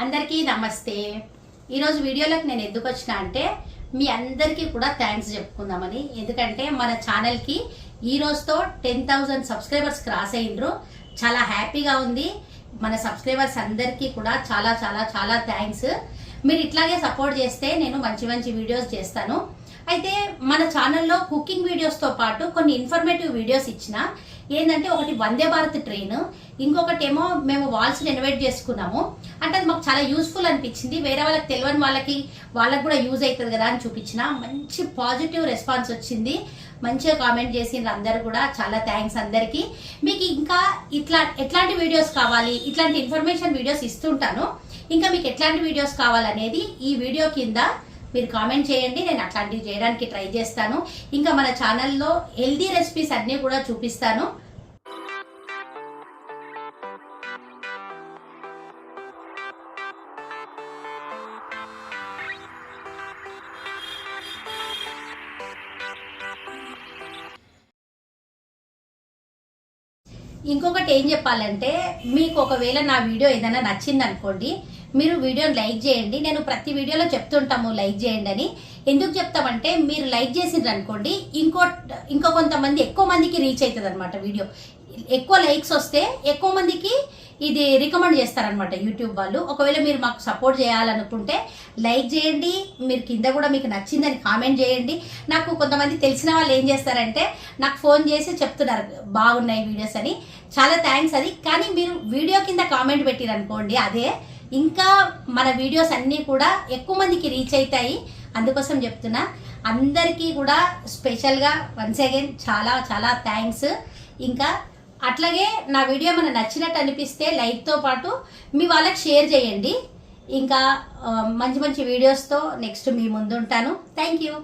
అందరికీ నమస్తే. ఈరోజు వీడియోలోకి నేను ఎందుకు వచ్చినా అంటే మీ అందరికీ కూడా థ్యాంక్స్ చెప్పుకుందామని. ఎందుకంటే మన ఛానల్కి ఈ రోజుతో 10,000 సబ్స్క్రైబర్స్ క్రాస్ అయ్యిండ్రు. చాలా హ్యాపీగా ఉంది. మన సబ్స్క్రైబర్స్ అందరికీ కూడా చాలా చాలా చాలా థ్యాంక్స్. మీరు ఇట్లాగే సపోర్ట్ చేస్తే నేను మంచి మంచి వీడియోస్ చేస్తాను. అయితే మన ఛానల్లో కుకింగ్ వీడియోస్తో పాటు కొన్ని ఇన్ఫర్మేటివ్ వీడియోస్ ఇచ్చిన. ఏంటంటే ఒకటి వందే భారత్ ట్రైన్, ఇంకొకటి ఏమో మేము వాల్స్ రెనోవేట్ చేసుకున్నాము. అంటే అది మాకు చాలా యూస్ఫుల్ అనిపించింది. వేరే వాళ్ళకి తెలియని వాళ్ళకి కూడా యూజ్ అవుతుంది కదా అని చూపించిన. మంచి పాజిటివ్ రెస్పాన్స్ వచ్చింది. మంచిగా కామెంట్ చేసిండ్రు అందరు కూడా. చాలా థ్యాంక్స్ అందరికీ. మీకు ఇంకా ఎట్లాంటి వీడియోస్ కావాలి, ఇట్లాంటి ఇన్ఫర్మేషన్ వీడియోస్ ఇస్తుంటాను. ఇంకా మీకు ఎట్లాంటి వీడియోస్ కావాలనేది ఈ వీడియో కింద మీరు కామెంట్ చేయండి. నేను అట్లాంటివి చేయడానికి ట్రై చేస్తాను. ఇంకా మన ఛానల్లో హెల్దీ రెసిపీస్ అన్నీ కూడా చూపిస్తాను. ఇంకొకటి ఏం చెప్పాలంటే, మీకు ఒకవేళ నా వీడియో ఏదైనా నచ్చింది అనుకోండి, మీరు వీడియోని లైక్ చేయండి. నేను ప్రతి వీడియోలో చెప్తుంటాము లైక్ చేయండి అని. ఎందుకు చెప్తామంటే, మీరు లైక్ చేసిండ్రు అనుకోండి ఇంకో కొంతమంది ఎక్కువ మందికి రీచ్ అవుతుంది అనమాట. వీడియో ఎక్కువ లైక్స్ వస్తే ఎక్కువ మందికి ఇది రికమెండ్ చేస్తారనమాట యూట్యూబ్ వాళ్ళు. ఒకవేళ మీరు మాకు సపోర్ట్ చేయాలనుకుంటే లైక్ చేయండి. మీరు కింద కూడా మీకు నచ్చిందని కామెంట్ చేయండి. నాకు కొంతమంది తెలిసిన వాళ్ళు ఏం చేస్తారంటే నాకు ఫోన్ చేసి చెప్తున్నారు బాగున్నాయి వీడియోస్ అని. చాలా థ్యాంక్స్ అది. కానీ మీరు వీడియో కింద కామెంట్ పెట్టిరనుకోండి, అదే ఇంకా మన వీడియోస్ అన్నీ కూడా ఎక్కువ మందికి రీచ్ అవుతాయి. అందుకోసం చెప్తున్నా. అందరికీ కూడా స్పెషల్గా వన్స్ అగైన్ చాలా చాలా థ్యాంక్స్. ఇంకా అట్లాగే నా వీడియో మనకు నచ్చినట్టు అనిపిస్తే లైక్తో పాటు మీ వాళ్ళకి షేర్ చేయండి. ఇంకా మంచి మంచి వీడియోస్తో నెక్స్ట్ మీ ముందు ఉంటాను. Thank you.